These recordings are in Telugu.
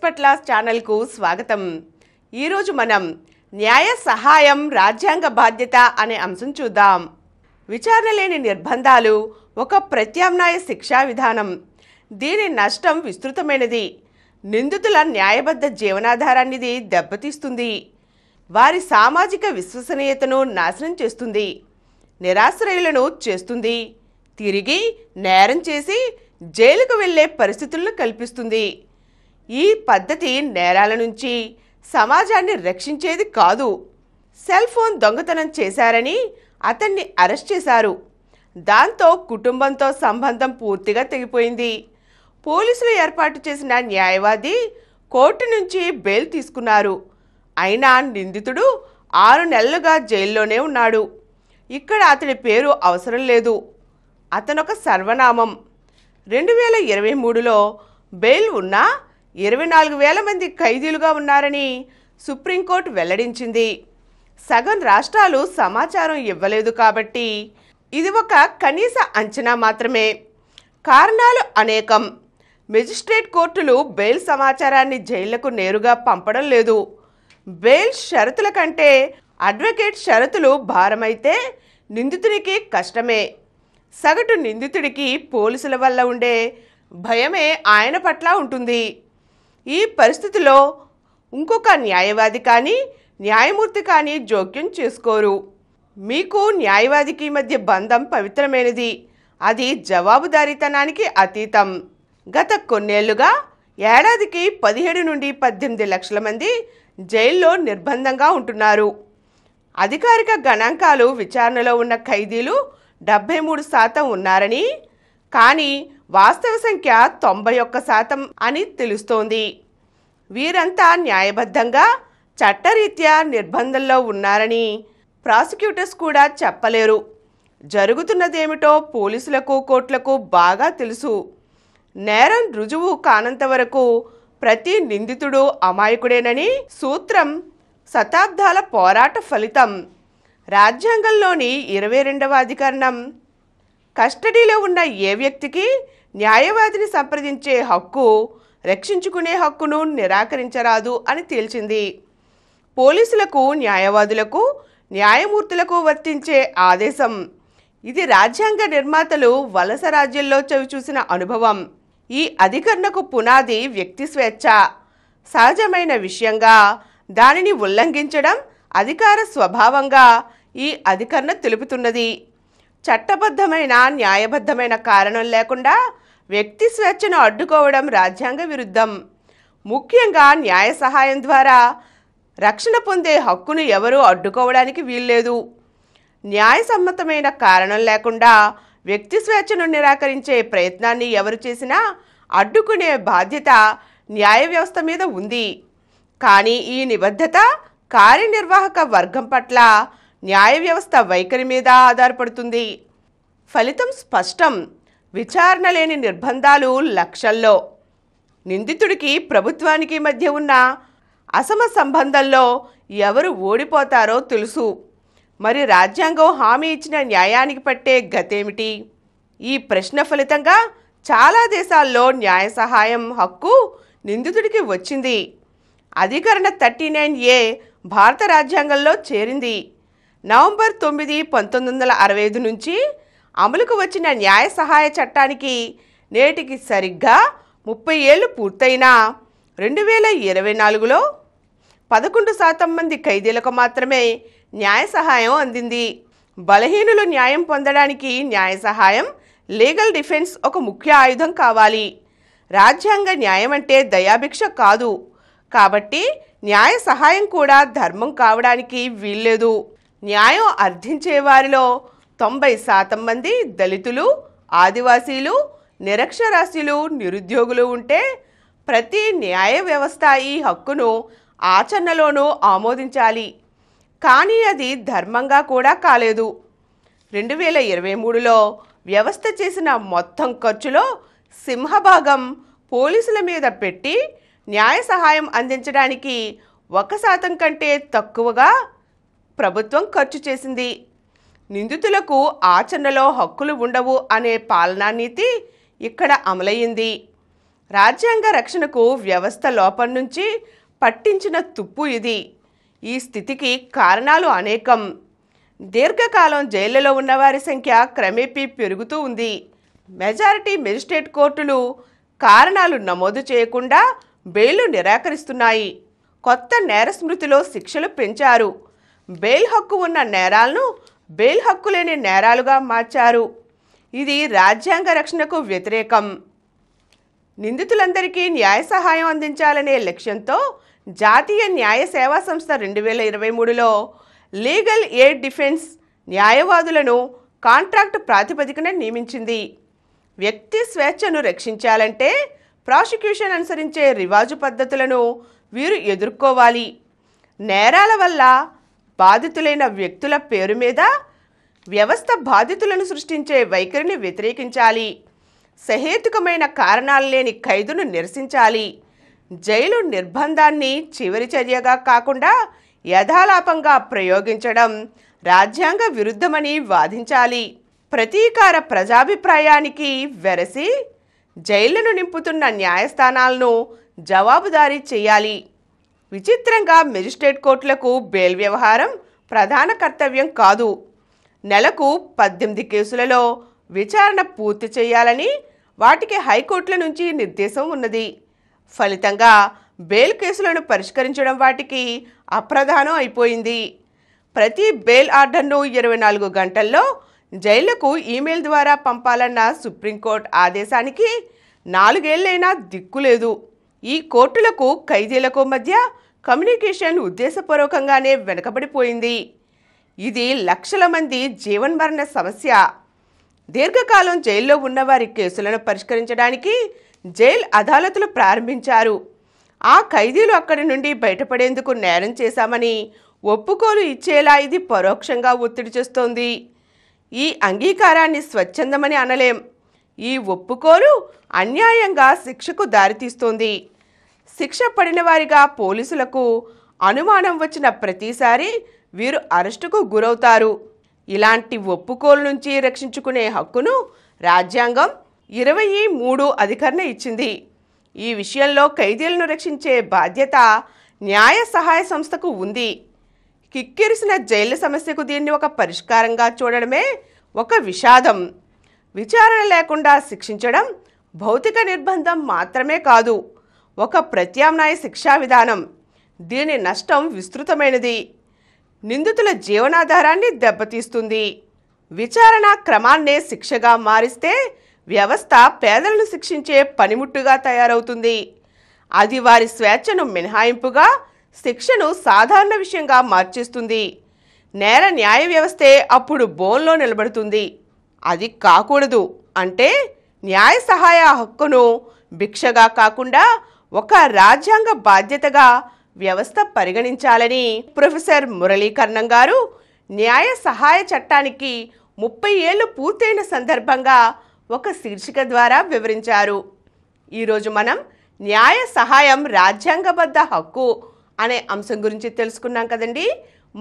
ఎక్స్‌పర్ట్ లాస్ ఛానల్‌కు స్వాగతం. ఈరోజు మనం న్యాయ సహాయం రాజ్యాంగ బాధ్యత అనే అంశం చూద్దాం. విచారణ లేని నిర్బంధాలు ఒక ప్రత్యామ్నాయ శిక్షా విధానం. దీని నష్టం విస్తృతమైనది. నిందితుల న్యాయబద్ధ జీవనాధారాన్ని ఇది దెబ్బతీస్తుంది. వారి సామాజిక విశ్వసనీయతను నాశనం చేస్తుంది. నిరాశ్రయులను చేస్తుంది. తిరిగి నేరం చేసి జైలుకు వెళ్లే పరిస్థితులను కల్పిస్తుంది. ఈ పద్ధతి నేరాల నుంచి సమాజాన్ని రక్షించేది కాదు. సెల్ ఫోన్ దొంగతనం చేశారని అతన్ని అరెస్ట్ చేశారు. దాంతో కుటుంబంతో సంబంధం పూర్తిగా తెగిపోయింది. పోలీసులు ఏర్పాటు చేసిన న్యాయవాది కోర్టు నుంచి బెయిల్ తీసుకున్నారు. అయినా నిందితుడు 6 నెలలుగా జైల్లోనే ఉన్నాడు. ఇక్కడ అతడి పేరు అవసరం లేదు. అతనొక సర్వనామం. 2023లో బెయిల్ ఉన్నా 24,000 మంది ఖైదీలుగా ఉన్నారని సుప్రీంకోర్టు వెల్లడించింది. సగం రాష్ట్రాలు సమాచారం ఇవ్వలేదు కాబట్టి ఇది ఒక కనీస అంచనా మాత్రమే. కారణాలు అనేకం. మెజిస్ట్రేట్ కోర్టులు బెయిల్ సమాచారాన్ని జైళ్లకు నేరుగా పంపడం లేదు. బెయిల్ షరతుల కంటే అడ్వకేట్ షరతులు భారమైతే నిందితునికి కష్టమే. సగటు నిందితుడికి పోలీసుల వల్ల ఉండే భయమే ఆయన పట్ల ఉంటుంది. ఈ పరిస్థితిలో ఇంకొక న్యాయవాది కానీ న్యాయమూర్తి కానీ జోక్యం చేసుకోరు. మీకు న్యాయవాదికి మధ్య బంధం పవిత్రమైనది. అది జవాబుదారీతనానికి అతీతం. గత కొన్నేళ్లుగా ఏడాదికి 17 నుండి 18 లక్షల మంది జైల్లో నిర్బంధంగా ఉంటున్నారు. అధికారిక గణాంకాలు విచారణలో ఉన్న ఖైదీలు 73% ఉన్నారని, కానీ వాస్తవ సంఖ్య 91% అని తెలుస్తోంది. వీరంతా న్యాయబద్ధంగా చట్టరీత్యా నిర్బంధంలో ఉన్నారని ప్రాసిక్యూటర్స్ కూడా చెప్పలేరు. జరుగుతున్నదేమిటో పోలీసులకు కోర్టులకు బాగా తెలుసు. నేరం రుజువు కానంత వరకు ప్రతి నిందితుడు అమాయకుడేనని సూత్రం శతాబ్దాల పోరాట ఫలితం. రాజ్యాంగంలోని 22వ అధికరణం కస్టడీలో ఉన్న ఏ వ్యక్తికి న్యాయవాదిని సంప్రదించే హక్కు, రక్షించుకునే హక్కును నిరాకరించరాదు అని తేల్చింది. పోలీసులకు, న్యాయవాదులకు, న్యాయమూర్తులకు వర్తించే ఆదేశం. ఇది రాజ్యాంగ నిర్మాతలు వలస రాజ్యంలో చవిచూసిన అనుభవం. ఈ అధికరణకు పునాది వ్యక్తి స్వేచ్ఛ. సహజమైన విషయంగా దానిని ఉల్లంఘించడం అధికార స్వభావంగా ఈ అధికరణ తెలుపుతున్నది. చట్టబద్ధమైన, న్యాయబద్ధమైన కారణం లేకుండా వ్యక్తి స్వేచ్ఛను అడ్డుకోవడం రాజ్యాంగ విరుద్ధం. ముఖ్యంగా న్యాయ సహాయం ద్వారా రక్షణ పొందే హక్కును ఎవరూ అడ్డుకోవడానికి వీల్లేదు. న్యాయసమ్మతమైన కారణం లేకుండా వ్యక్తి స్వేచ్ఛను నిరాకరించే ప్రయత్నాన్ని ఎవరు చేసినా అడ్డుకునే బాధ్యత న్యాయ వ్యవస్థ మీద ఉంది. కానీ ఈ నిబద్ధత కార్యనిర్వాహక వర్గం పట్ల న్యాయ వ్యవస్థ వైఖరి మీద ఆధారపడుతుంది. ఫలితం స్పష్టం. విచారణ లేని నిర్బంధాలు లక్షల్లో. నిందితుడికి ప్రభుత్వానికి మధ్య ఉన్న అసమ సంబంధంలో ఎవరు ఓడిపోతారో తెలుసు. మరి రాజ్యాంగం హామీ ఇచ్చిన న్యాయానికి పట్టే గతేమిటి? ఈ ప్రశ్న ఫలితంగా చాలా దేశాల్లో న్యాయ సహాయం హక్కు నిందితుడికి వచ్చింది. అధికరణ 39A భారత రాజ్యాంగంలో చేరింది. నవంబర్ 9, 1965 నుంచి అమలుకు వచ్చిన న్యాయ సహాయ చట్టానికి నేటికి సరిగ్గా 30 ఏళ్లు పూర్తయినా 2024లో 11% మంది ఖైదీలకు మాత్రమే న్యాయ సహాయం అందింది. బలహీనులు న్యాయం పొందడానికి న్యాయ సహాయం, లీగల్ డిఫెన్స్ ఒక ముఖ్య ఆయుధం కావాలి. రాజ్యాంగ న్యాయం అంటే దయాభిక్ష కాదు. కాబట్టి న్యాయ సహాయం కూడా ధర్మం కావడానికి వీల్లేదు. న్యాయం అర్థించే వారిలో 90% మంది దళితులు, ఆదివాసీలు, నిరక్షరాస్యులు, నిరుద్యోగులు ఉంటే ప్రతి న్యాయ వ్యవస్థ ఈ హక్కును ఆచరణలోనూ ఆమోదించాలి. కానీ అది ధర్మంగా కూడా కాలేదు. 2023లో వ్యవస్థ చేసిన మొత్తం ఖర్చులో సింహభాగం పోలీసుల మీద పెట్టి న్యాయ సహాయం అందించడానికి 1% కంటే తక్కువగా ప్రభుత్వం ఖర్చు చేసింది. నిందితులకు ఆచరణలో హక్కులు ఉండవు అనే పాలనా నీతి ఇక్కడ అమలయ్యింది. రాజ్యాంగ రక్షణకు వ్యవస్థ లోపం నుంచి పట్టించిన తుప్పు ఇది. ఈ స్థితికి కారణాలు అనేకం. దీర్ఘకాలం జైళ్లలో ఉన్నవారి సంఖ్య క్రమేపీ పెరుగుతూ ఉంది. మెజారిటీ మెజిస్ట్రేట్ కోర్టులు కారణాలు నమోదు చేయకుండా బెయిల్ను నిరాకరిస్తున్నాయి. కొత్త నేర స్మృతిలో శిక్షలు పెంచారు. బెయిల్ హక్కు ఉన్న నేరాలను బెయిల్ హక్కు లేని నేరాలుగా మార్చారు. ఇది రాజ్యాంగ రక్షణకు వ్యతిరేకం. నిందితులందరికీ న్యాయ సహాయం అందించాలనే లక్ష్యంతో జాతీయ న్యాయ సేవా సంస్థ 2023లో లీగల్ ఎయిడ్ డిఫెన్స్ న్యాయవాదులను కాంట్రాక్ట్ ప్రాతిపదికన నియమించింది. వ్యక్తి స్వేచ్ఛను రక్షించాలంటే ప్రాసిక్యూషన్ అనుసరించే రివాజు పద్ధతులను వీరు ఎదుర్కోవాలి. నేరాల వల్ల బాధితులైన వ్యక్తుల పేరు మీద వ్యవస్థ బాధితులను సృష్టించే వైఖరిని వ్యతిరేకించాలి. సహేతుకమైన కారణాలు లేని ఖైదును నిరసించాలి. జైలు నిర్బంధాన్ని చివరి చర్యగా కాకుండా యథాలాపంగా ప్రయోగించడం రాజ్యాంగ విరుద్ధమని వాదించాలి. ప్రతీకార ప్రజాభిప్రాయానికి వెరసి జైళ్లను నింపుతున్న న్యాయస్థానాలను జవాబుదారీ చేయాలి. విచిత్రంగా మెజిస్ట్రేట్ కోర్టులకు బెయిల్ వ్యవహారం ప్రధాన కర్తవ్యం కాదు. నెలకు 18 కేసులలో విచారణ పూర్తి చేయాలని వాటికి హైకోర్టుల నుంచి నిర్దేశం ఉన్నది. ఫలితంగా బెయిల్ కేసులను పరిష్కరించడం వాటికి అప్రధానం అయిపోయింది. ప్రతి బెయిల్ ఆర్డర్ను 24 గంటల్లో జైళ్లకు ఈమెయిల్ ద్వారా పంపాలన్న సుప్రీంకోర్టు ఆదేశానికి 4 ఏళ్లైనా దిక్కులేదు. ఈ కోర్టులకు ఖైదీలకు మధ్య కమ్యూనికేషన్ ఉద్దేశపూర్వకంగానే వెనుకబడిపోయింది. ఇది లక్షల మంది జీవన్మరణ సమస్య. దీర్ఘకాలం జైల్లో ఉన్నవారి కేసులను పరిష్కరించడానికి జైల్ అదాలతులు ప్రారంభించారు. ఆ ఖైదీలు అక్కడి నుండి బయటపడేందుకు నేరం చేశామని ఒప్పుకోలు ఇచ్చేలా ఇది పరోక్షంగా ఒత్తిడి చేస్తోంది. ఈ అంగీకారాన్ని స్వచ్ఛందమని అనలేం. ఈ ఒప్పుకోలు అన్యాయంగా శిక్షకు దారితీస్తోంది. శిక్ష పడిన వారిగా పోలీసులకు అనుమానం వచ్చిన ప్రతిసారి వీరు అరెస్టుకు గురవుతారు. ఇలాంటి ఒప్పుకోలు నుంచి రక్షించుకునే హక్కును రాజ్యాంగం 23 అధికరణ ఇచ్చింది. ఈ విషయంలో ఖైదీలను రక్షించే బాధ్యత న్యాయ సహాయ సంస్థకు ఉంది. కిక్కిరిసిన జైళ్ల సమస్యకు దీన్ని ఒక పరిష్కారంగా చూడడమే ఒక విషాదం. విచారణ లేకుండా శిక్షించడం భౌతిక నిర్బంధం మాత్రమే కాదు, ఒక ప్రత్యామ్నాయ శిక్షా విధానం. దీని నష్టం విస్తృతమైనది. నిందితుల జీవనాధారాన్ని దెబ్బతీస్తుంది. విచారణ క్రమాన్నే శిక్షగా మారిస్తే వ్యవస్థ పేదలను శిక్షించే పనిముట్టుగా తయారవుతుంది. అది వారి స్వేచ్ఛను మినహాయింపుగా, శిక్షను సాధారణ విషయంగా మార్చేస్తుంది. నేర న్యాయ వ్యవస్థే అప్పుడు బోన్లో నిలబడుతుంది. అది కాకూడదు. అంటే న్యాయ సహాయ హక్కును భిక్షగా కాకుండా ఒక రాజ్యాంగ బాధ్యతగా వ్యవస్థ పరిగణించాలని ప్రొఫెసర్ మురళీకరణం గారు న్యాయ సహాయ చట్టానికి 30 ఏళ్లు పూర్తయిన సందర్భంగా ఒక శీర్షిక ద్వారా వివరించారు. ఈరోజు మనం న్యాయ సహాయం రాజ్యాంగబద్ధ హక్కు అనే అంశం గురించి తెలుసుకున్నాం కదండి.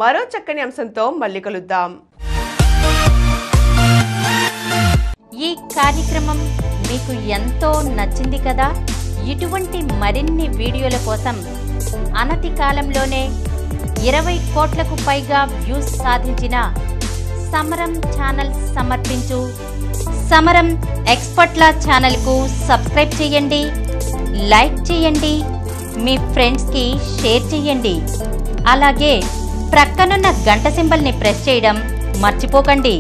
మరో చక్కని అంశంతో మళ్ళీ కలుద్దాం. ఈ కార్యక్రమం మీకు ఎంతో నచ్చింది కదా. ఇటువంటి మరిన్ని వీడియోల కోసం అనతి కాలంలోనే 20 కోట్లకు పైగా వ్యూస్ సాధించిన సమరం ఛానల్ సమర్పించు సమరం ఎక్స్పర్ట్ల ఛానల్కు సబ్స్క్రైబ్ చేయండి, లైక్ చేయండి, మీ ఫ్రెండ్స్కి షేర్ చేయండి. అలాగే ప్రక్కనున్న గంట సింబల్ని ప్రెస్ చేయడం మర్చిపోకండి.